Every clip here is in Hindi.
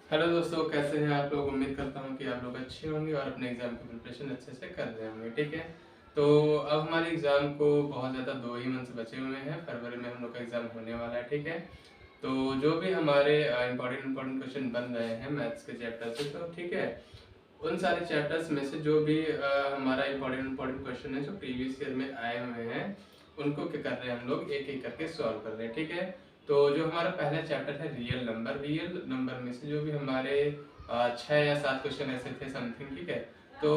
हेलो दोस्तों, कैसे हैं आप लोग। उम्मीद करता हूं कि आप लोग अच्छे होंगे और अपने एग्ज़ाम की प्रिपरेशन अच्छे से कर रहे होंगे। ठीक है, तो अब हमारे एग्ज़ाम को बहुत ज़्यादा 2 ही मंथ बचे हुए हैं। फरवरी में हम लोग का एग्ज़ाम होने वाला है। ठीक है, तो जो भी हमारे इम्पोर्टेंट क्वेश्चन बन रहे हैं मैथ्स के चैप्टर से, तो ठीक है, उन सारे चैप्टर्स में से जो भी हमारा इम्पोर्टेंट क्वेश्चन है जो प्रीवियस ईयर में आए हुए हैं, उनको क्या कर रहे हैं हम लोग एक एक करके सॉल्व कर रहे हैं। ठीक है, तो जो हमारा पहला चैप्टर है रियल नंबर में से जो भी हमारे 6 या 7 क्वेश्चन ऐसे थे समथिंग। ठीक है, तो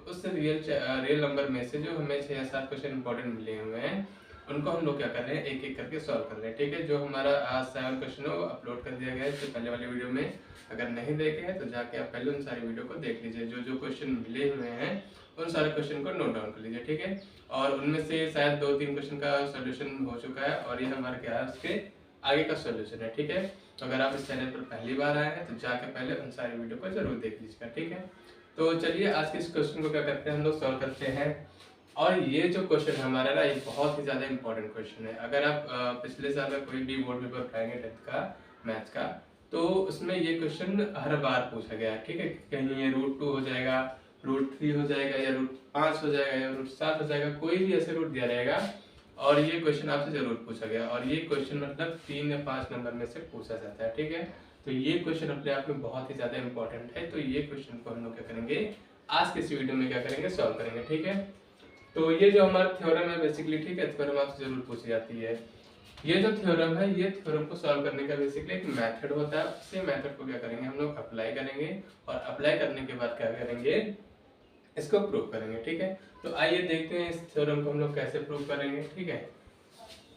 उस रियल नंबर में से जो हमें 6 या 7 क्वेश्चन इंपॉर्टेंट मिले हुए हैं, उनको हम लोग क्या कर रहे हैं एक एक करके सॉल्व कर रहे हैं। ठीक है, जो हमारा 7 क्वेश्चन है वो अपलोड कर दिया गया है तो पहले वाले वीडियो में। अगर नहीं देखे हैं तो जाके आप पहले उन सारे वीडियो को देख लीजिए। जो जो क्वेश्चन मिले हुए हैं उन सारे क्वेश्चन को नोट डाउन कर लीजिए। ठीक है, और उनमें से शायद 2-3 क्वेश्चन का सोल्यूशन हो चुका है और ये हमारा क्या है उसके आगे का सोल्यूशन है। ठीक है, तो अगर आप इस चैनल पर पहली बार आए हैं तो जाके पहले उन सारे वीडियो को जरूर देख लीजिएगा। ठीक है, तो चलिए आज के इस क्वेश्चन को क्या करते हैं हम लोग सॉल्व करते हैं। और ये जो क्वेश्चन है हमारा ना, ये बहुत ही ज़्यादा इंपॉर्टेंट क्वेश्चन है। अगर आप पिछले साल का कोई भी बोर्ड पेपर पढ़ाएंगे 10th का मैथ्स का, तो उसमें ये क्वेश्चन हर बार पूछा गया है। ठीक है, कहीं ये √2 हो जाएगा, √3 हो जाएगा, या √5 हो जाएगा, या √7 हो जाएगा, कोई भी ऐसे रूट दिया रहेगा और ये क्वेश्चन आपसे जरूर पूछा गया। और ये क्वेश्चन मतलब 3 या 5 नंबर में से पूछा जाता है। ठीक है, तो ये क्वेश्चन अपने आप में बहुत ही ज्यादा इंपॉर्टेंट है। तो ये क्वेश्चन को हम लोग क्या करेंगे आज के इस वीडियो में क्या करेंगे सॉल्व करेंगे। ठीक है, तो ये जो हमारा थ्योरम है बेसिकली, ठीक है, थ्योरम आपसे जरूर पूछी जाती है। ये जो थ्योरम है, ये थ्योरम को सॉल्व करने का बेसिकली एक मेथड होता है। उसी मेथड को क्या करेंगे हम लोग अप्लाई करेंगे, और अप्लाई करने के बाद क्या करेंगे इसको प्रूव करेंगे। ठीक है, तो आइए देखते हैं इस थ्योरम को हम लोग कैसे प्रूव करेंगे। ठीक है,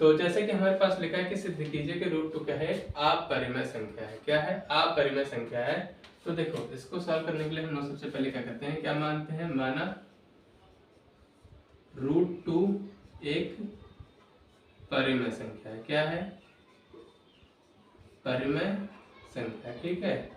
तो जैसे कि हमारे पास लिखा है कि सिद्ध कीजिए कि √2 क्या है, अपरिमेय संख्या है। क्या है, अपरिमेय संख्या है। तो देखो, इसको सॉल्व करने के लिए हम लोग सबसे पहले क्या करते हैं, क्या मानते हैं, माना √2 एक परिमेय संख्या है। क्या है, परिमेय संख्या। ठीक है,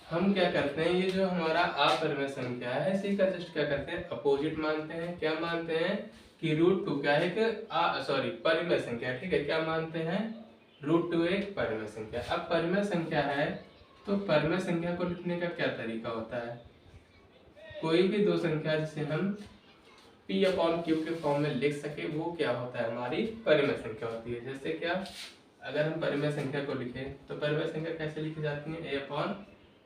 हम क्या करते हैं, ये जो हमारा अपरिमेय संख्या है इसी का जस्ट क्या करते हैं अपोजिट मानते हैं। क्या मानते हैं कि √2 क्या है कि परिमेय संख्या। ठीक है, क्या मानते हैं, √2 एक परिमेय संख्या। अब परिमेय संख्या है तो परिमेय संख्या को लिखने का क्या तरीका होता है, कोई भी दो संख्या जिसे हम P/Q के फॉर्म में लिख सके वो क्या होता है, हमारी परिमेय संख्या होती है। जैसे क्या, अगर हम परिमेय संख्या को लिखें तो परिमेय संख्या कैसे लिखी जाती है,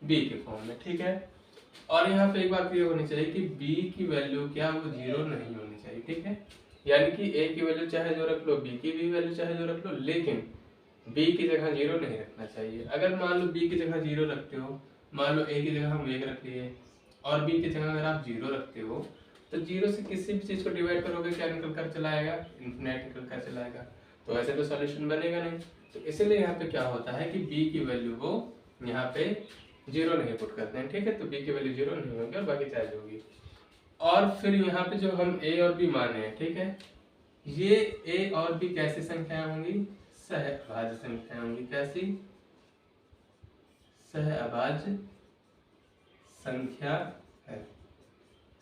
A/B के फॉर्म में। ठीक है, और यहाँ पे एक बात ये होनी चाहिए कि b की वैल्यू क्या वो 0 नहीं होनी चाहिए। ठीक है, यानी कि a की वैल्यू चाहे जो रख लो, b की भी वैल्यू चाहे जो रख लो, लेकिन b की जगह 0 नहीं रखना चाहिए। अगर मान लो b की जगह 0 रखते हो, मान लो a की जगह हम 1 रख लिए और b की जगह अगर आप 0 रखते हो, तो 0 से किसी भी चीज को डिवाइड करोगे क्या निकल कर चला आएगा, इन्फिनिट निकल कर चला आएगा। तो ऐसे तो सॉल्यूशन बनेगा नहीं। तो इसीलिए यहाँ पे क्या होता है कि b की वैल्यू को यहाँ पे 0 नहीं पुट करते हैं। ठीक है, तो b की वैल्यू 0 नहीं होगी और बाकी चार्ज होगी। और फिर यहाँ पे जो हम a और b माने हैं, ठीक है, ये a और b कैसी संख्याएं होंगी, सहअभाज्य संख्याएं होंगी। कैसी, सहअभाज्य संख्या है।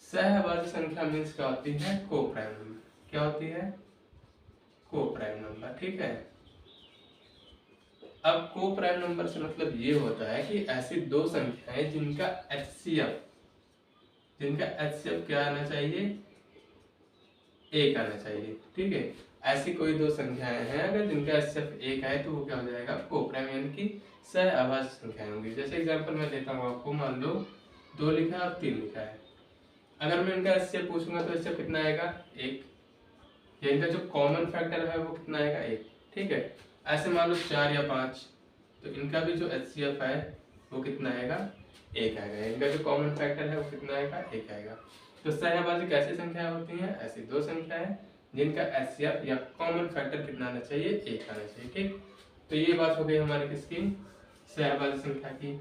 सहअभाज्य संख्या मीन्स क्या होती है, को प्राइम नंबर। क्या होती है, को प्राइम नंबर। ठीक है, अब को प्राइम नंबर से मतलब ये होता है कि ऐसी दो संख्याएं जिनका एचसीएफ क्या आना चाहिए, एक आना चाहिए। ठीक है, ऐसी कोई दो संख्याएं हैं अगर जिनका एचसीएफ एक आए तो वो क्या हो जाएगा, को प्राइम, यानी कि सहअभाज्य संख्याएं होंगी। जैसे एग्जांपल मैं देता हूँ आपको, मान लो 2 लिखा है और 3 लिखा है। अगर मैं इनका एचसीएफ पूछूंगा तो एचसीएफ कितना आएगा, एक, या इनका जो कॉमन फैक्टर है वो कितना आएगा, एक। ठीक है, ऐसे मान लो 4 या 5, तो इनका भी जो एचसीएफ है वो कितना आएगा, एक आएगा। इनका जो कॉमन फैक्टर है वो कितना आएगा, एक आएगा। तो सहअभाज्य कैसी संख्या होती हैं, ऐसी दो संख्याएं जिनका एचसीएफ या कॉमन फैक्टर कितना आना चाहिए, एक आना चाहिए। ठीक, तो ये बात हो गई हमारी किसकी, सहअभाज्य संख्या की।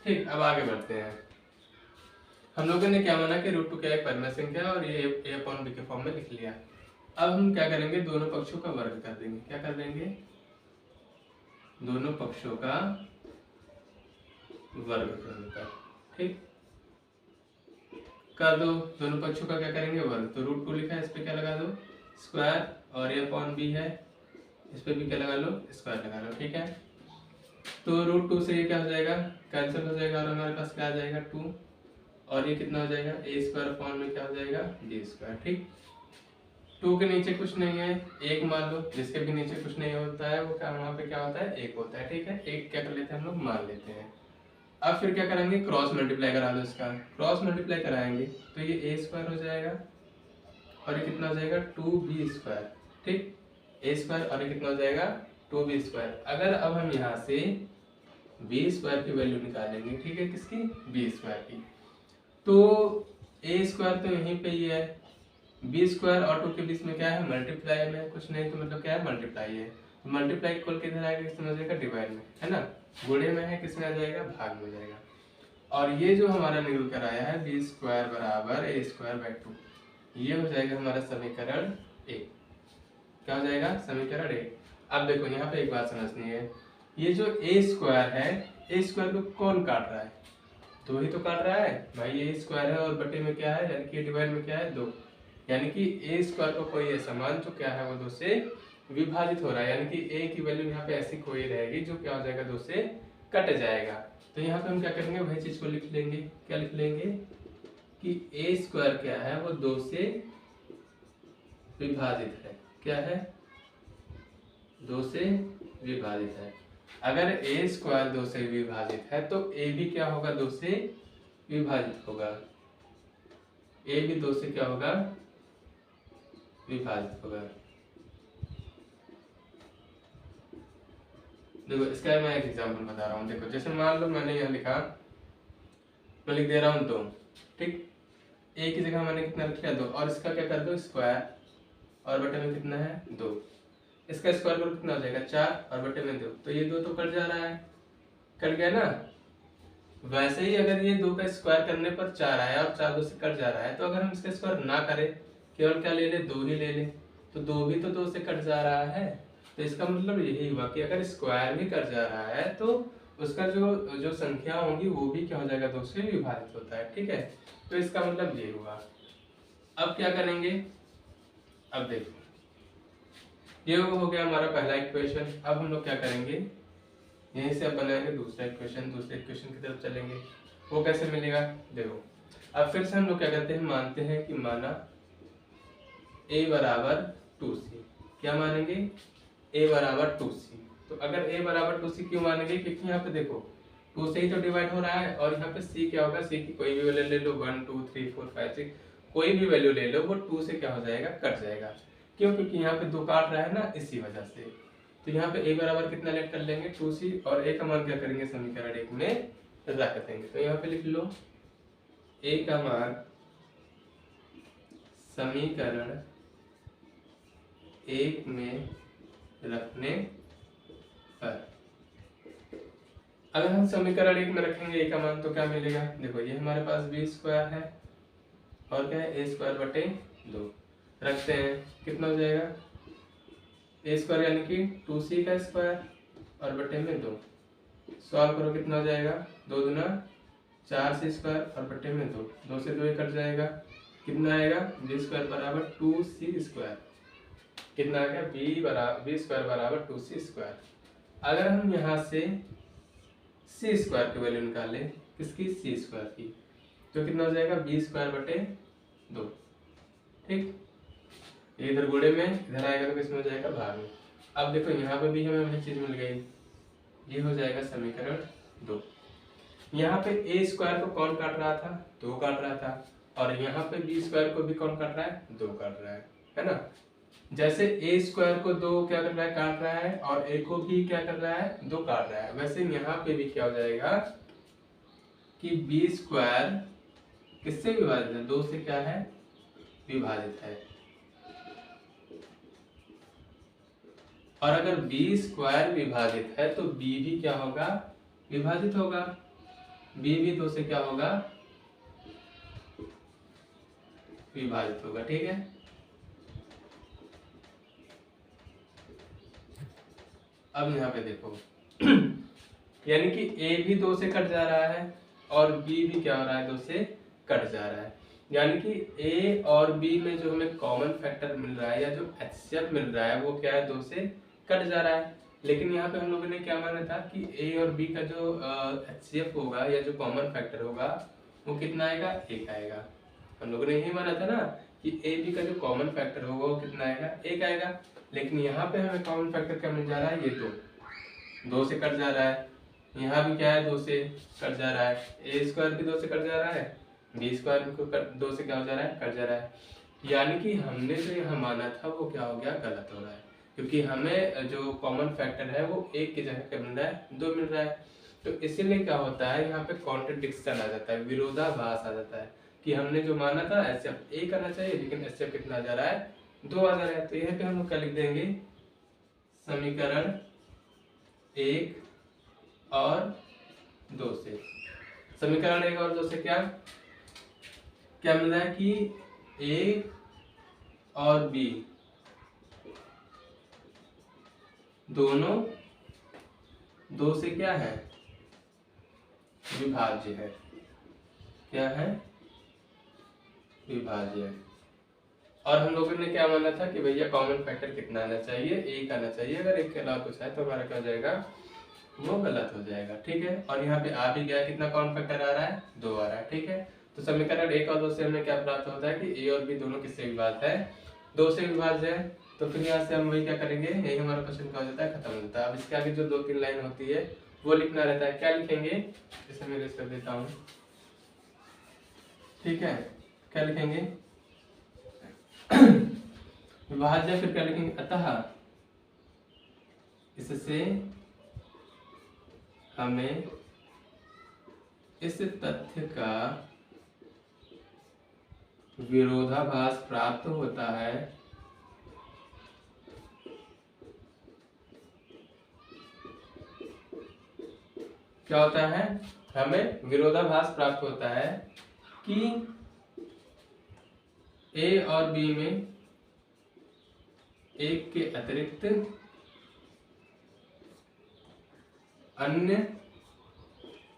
ठीक, अब आगे बढ़ते हैं। हम लोगों ने क्या माना कि √2 क्या एक परिमेय संख्या है और ये A/B के फॉर्म में लिख लिया। अब हम क्या करेंगे, दोनों पक्षों का वर्ग कर देंगे। क्या कर देंगे, दोनों पक्षों का वर्ग करूंगा। ठीक, कर दो, दोनों पक्षों का क्या करेंगे, वर्ग। तो √2 लिखा है, इस पे क्या लगा दो, स्क्वायर, और A/B है, इस पे भी क्या लगा लो, स्क्वायर लगा लो। ठीक है, तो रूट 2 से ये क्या हो जाएगा, कैंसिल हो जाएगा और हमारे पास क्या आ जाएगा 2, और ये कितना हो जाएगा ए स्क्वायर अपॉन में क्या हो जाएगा बी स्क्वायर। ठीक, 2 के नीचे कुछ नहीं है, एक मान लो, जिसके भी नीचे कुछ नहीं होता है वो क्या वहाँ पे क्या होता है एक होता है। ठीक है, एक क्या कर लेते हैं हम लोग मान लेते हैं। अब फिर क्या करेंगे, क्रॉस मल्टीप्लाई करा दो, इसका क्रॉस मल्टीप्लाई कराएंगे तो ये ए स्क्वायर हो जाएगा और ये कितना हो जाएगा 2b स्क्वायर। ठीक, ए स्क्वायर और ये कितना हो जाएगा 2b स्क्वायर। अगर अब हम यहाँ से b स्क्वायर की वैल्यू निकालेंगे, ठीक है, किसकी b स्क्वायर की, तो ए स्क्वायर तो यहीं पे ही है, बी स्क्वायर और 2 के बीच में क्या है मल्टीप्लाई में, कुछ नहीं तो मतलब क्या है मल्टीप्लाई है। तो मल्टीप्लाई इक्वल किधर आएगा, किसमें हो जाएगा डिवाइड में, है ना, गुणे में है, किसमें आ जाएगा भाग में हो जाएगा। और ये जो हमारा निकल कर आया है बी स्क्वायर बराबर ए स्क्वायर बाई 2, ये हो जाएगा हमारा समीकरण ए। क्या हो जाएगा समीकरण ए। अब देखो यहाँ पे एक बात समझनी है, ये जो ए स्क्वायर है, ए स्क्वायर को कौन काट रहा है, 2 ही तो काट रहा है भाई, ए स्क्वायर है और बटे में क्या है, यानी कि डिवाइड में क्या है 2, यानी कि ए स्क्वायर का कोई ऐसा मान जो क्या है वो 2 से विभाजित हो रहा है, यानी कि ए की वैल्यू यहाँ पे ऐसी कोई रहेगी जो क्या हो जाएगा 2 से कट जाएगा। तो यहाँ पे हम क्या करेंगे, वही चीज को लिख लेंगे, क्या लिख लेंगे कि ए स्क्वायर क्या है वो 2 से विभाजित है, क्या है 2 से विभाजित है। अगर ए स्क्वायर 2 से विभाजित है तो ए भी क्या होगा 2 से विभाजित होगा, ए भी 2 से क्या होगा विभाजित होगा। देखो इसका मैं एक एग्जांपल बता रहा हूँ, देखो जैसे मान लो मैंने यहाँ लिखा, मैं लिख दे रहा हूँ 2, ठीक, ए की जगह मैंने कितना लिख लिया 2, और इसका क्या कर दो स्क्वायर, और बटे में कितना है 2, इसका स्क्वायर करो कितना हो जाएगा 4 और बटे में 2, तो ये 2 तो कट जा रहा है, कट गया ना। वैसे ही अगर ये 2 का स्क्वायर करने पर 4 आया और 4 2 से कट जा रहा है, तो अगर हम इसका स्क्वायर ना करें, केवल क्या ले ले 2 ही ले ले, तो 2 भी तो 2 से कट जा रहा है। तो इसका मतलब यही हुआ कि अगर स्क्वायर भी कट जा रहा है तो उसका जो संख्या होगी वो भी क्या हो जाएगा 2 से विभाजित होता है। ठीक है, तो इसका मतलब ये हुआ। अब क्या करेंगे, अब देखो ये हो गया हमारा पहला इक्वेशन। अब हम लोग क्या करेंगे, यहीं से अब बनाएंगे दूसरा इक्वेशन, दूसरे इक्वेशन की तरफ चलेंगे। वो कैसे मिलेगा, देखो अब फिर से हम लोग क्या करते हैं, मानते हैं कि माना a बराबर 2c, क्या मानेंगे a बराबर 2c। तो अगर a बराबर 2c क्यों मानेंगे, क्योंकि यहाँ पे देखो 2 से ही तो डिवाइड हो रहा है, और यहाँ पे c क्या होगा, c की कोई भी वैल्यू ले लो, 1 2 3 4 5 6 कोई भी वैल्यू ले लो, वो 2 से क्या हो जाएगा कट जाएगा। क्यों, क्योंकि यहाँ पे 2 काट रहा है ना, इसी वजह से। तो यहाँ पे a बराबर कितना लेट कर लेंगे 2c, और a का मान क्या करेंगे समीकरण 1 में रख देंगे। तो यहाँ पे लिख लो a का मान समीकरण 1 में रखने पर, अगर हम समीकरण 1 में रखेंगे a का मान तो क्या मिलेगा, देखो ये हमारे पास b स्क्वायर है और क्या है a स्क्वायर बटे 2, रखते हैं कितना हो जाएगा a स्क्वायर यानी कि 2c का स्क्वायर और बटे में 2, सॉल्व करो कितना हो जाएगा 2 दूना 4c स्क्वायर और बटे में 2, 2 से 2 ही कट जाएगा, कितना आएगा b स्क्वायर बराबर 2c स्क्वायर, कितना आ गया b स्क्वायर बराबर 2c स्क्वायर। अगर हम यहाँ से c स्क्वायर की वैल्यू निकालें, किसकी c स्क्वायर की, तो कितना हो जाएगा b स्क्वायर बटे 2। ठीक, ये इधर गुणे में, इधर आएगा तो किसमें हो जाएगा भाग में। अब देखो यहाँ पे भी हमें वही चीज मिल गई, ये हो जाएगा समीकरण 2। यहाँ पे a स्क्वायर को कौन काट रहा था, 2 काट रहा था, और यहाँ पे b स्क्वायर को भी कौन काट रहा है, 2 काट रहा है ना। जैसे a स्क्वायर को 2 क्या कर रहा है काट रहा है, और a को भी क्या कर रहा है 2 काट रहा है, वैसे यहाँ पे भी क्या हो जाएगा कि b स्क्वायर किससे विभाजित है, 2 से क्या है विभाजित है। और अगर b स्क्वायर विभाजित है तो b भी क्या होगा विभाजित होगा, b भी 2 से क्या होगा विभाजित होगा। ठीक है, अब यहाँ पे देखो यानी कि a भी 2 से कट जा रहा है और b भी क्या हो रहा है 2 से कट जा रहा है, यानी कि a और b में जो हमें कॉमन फैक्टर मिल रहा है या जो HCF मिल रहा है वो क्या है 2 से कट जा रहा है। लेकिन यहाँ पे हम लोगों ने क्या माना था कि ए और बी का जो HCF होगा या जो कॉमन फैक्टर होगा वो कितना आएगा, 1 आएगा। हम लोगों ने यही माना था ना कि ए बी का जो कॉमन फैक्टर होगा वो कितना आएगा, 1 आएगा। लेकिन यहाँ पे हमें कॉमन फैक्टर क्या मिल जा रहा है, ये 2 से कट जा रहा है। यहाँ भी क्या है, 2 से कट जा रहा है। ए स्क्वायर भी 2 से कट जा रहा है, बी स्क्वायर भी 2 से क्या हो जा रहा है, कट जा रहा है। यानी कि हमने जो यहाँ माना था वो क्या हो गया, गलत हो रहा है, क्योंकि हमें जो कॉमन फैक्टर है वो 1 की जगह क्या मिल रहा है, 2 मिल रहा है। तो इसीलिए क्या होता है, यहाँ पे कॉन्ट्रडिक्शन आ जाता है, विरोधाभास आ जाता है कि हमने जो माना था HCF 1 आना चाहिए, लेकिन HCF कितना आ जा रहा है, 2 आ जा रहा है। तो यहाँ पे हम लोग क्या लिख देंगे, समीकरण 1 और 2 से, समीकरण 1 और 2 से क्या क्या मिल रहा है कि A और B दोनों 2 से क्या है, विभाज्य है। क्या है, विभाज्य है। और हम लोगों ने क्या माना था कि भैया कॉमन फैक्टर कितना आना चाहिए, 1 आना चाहिए। अगर 1 के अलावा कुछ है तो हमारा क्या हो जाएगा, वो गलत हो जाएगा। ठीक है, और यहाँ पे आ भी गया, कितना कॉमन फैक्टर आ रहा है, 2 आ रहा है। ठीक है, तो समीकरण 1 और 2 से हमें क्या प्राप्त होता है कि ए और बी दोनों किससे विभाज्य है, 2 से विभाज्य है। तो फिर यहाँ से हम वही क्या करेंगे, यही हमारा क्वेश्चन क्या हो जाता है, खत्म हो जाता है। अब इसके आगे जो 2-3 लाइन होती है वो लिखना रहता है। क्या लिखेंगे, इसे मैं लिख कर देता हूँ। ठीक है, क्या लिखेंगे, विभाज्य, फिर क्या लिखेंगे, अतः इससे हमें इस तथ्य का विरोधाभास प्राप्त होता है क्या होता है, हमें विरोधाभास प्राप्त होता है कि ए और बी में 1 के अतिरिक्त अन्य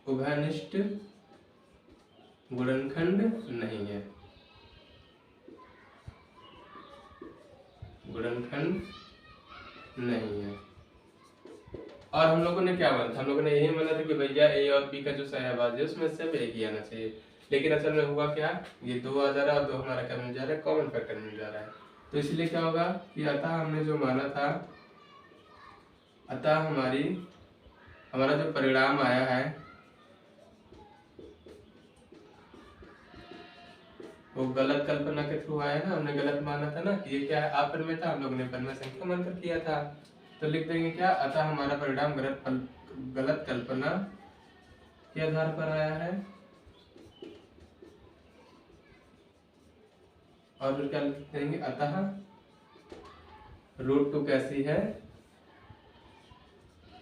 उभयनिष्ठ गुणनखंड नहीं है, गुणनखंड नहीं है। और हम लोगों ने क्या माना था, हम लोगों ने यही माना था कि भैया ए और बी का जो सहभाज्य है उसमें से 1 ही आना चाहिए। लेकिन असल में हुआ क्या, ये 2 आ जा रहा है और 2 हमारा क्या मिल जा रहा है, कॉमन फैक्टर मिल जा रहा है। तो इसलिए क्या होगा कि अतः हमने जो माना था, अतः हमारा जो परिणाम आया है वो गलत कल्पना के थ्रू आया ना। हमने गलत माना था ना कि ये क्या है, अपरिमेय था, हम लोगों ने परिमेय संख्या मानकर किया था। तो लिख देंगे क्या, अतः हमारा परिणाम गलत कल्पना के आधार पर आया है। और फिर क्या लिख देंगे, अतः √2 कैसी है,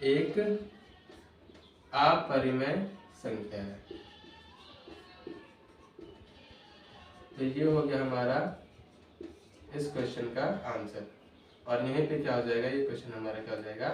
एक अपरिमेय संख्या है। तो ये हो गया हमारा इस क्वेश्चन का आंसर। और यहीं पे क्या हो जाएगा, ये क्वेश्चन हमारा क्या हो जाएगा,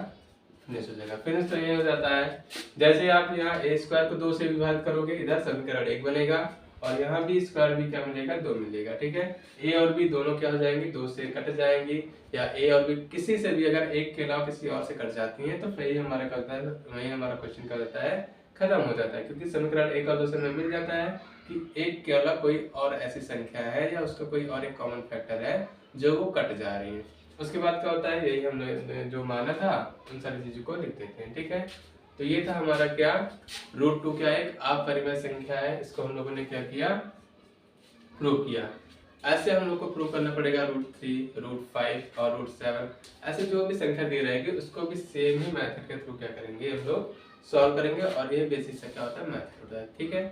फिनिश हो जाएगा। फिनिश तो ये हो जाता है, जैसे आप यहाँ ए स्क्वायर को 2 से विभाजित करोगे, इधर समीकरण 1 बनेगा और यहाँ भी स्क्वायर भी क्या मिलेगा, 2 मिलेगा। ठीक है, ए और बी दोनों क्या हो जाएंगी, 2 से कट जाएंगी, या ए और बी किसी से भी अगर 1 के अलावा किसी और से कट जाती है तो वही हमारा क्या होता है, वही हमारा क्वेश्चन क्या होता है, खत्म हो जाता है। क्योंकि समीकरण 1 और 2 से हमें मिल जाता है कि 1 के अलावा कोई और ऐसी संख्या है या उसका कोई और एक कॉमन फैक्टर है जो वो कट जा रही है। उसके बाद क्या होता है, यही हमने जो माना था उन सारी चीजों को लिख देते हैं। ठीक है, तो ये था हमारा क्या, √2 क्या एक अपरिमेय संख्या है, इसको हम लोगों ने क्या किया, प्रूव किया। ऐसे हम लोग को प्रूव करना पड़ेगा √3, √5 और √7, ऐसे जो भी संख्या दी रहेगी उसको भी सेम ही मेथड के थ्रू क्या करेंगे, हम लोग सॉल्व करेंगे। और ये बेसिक से क्या होता है, मेथड होता है। ठीक है,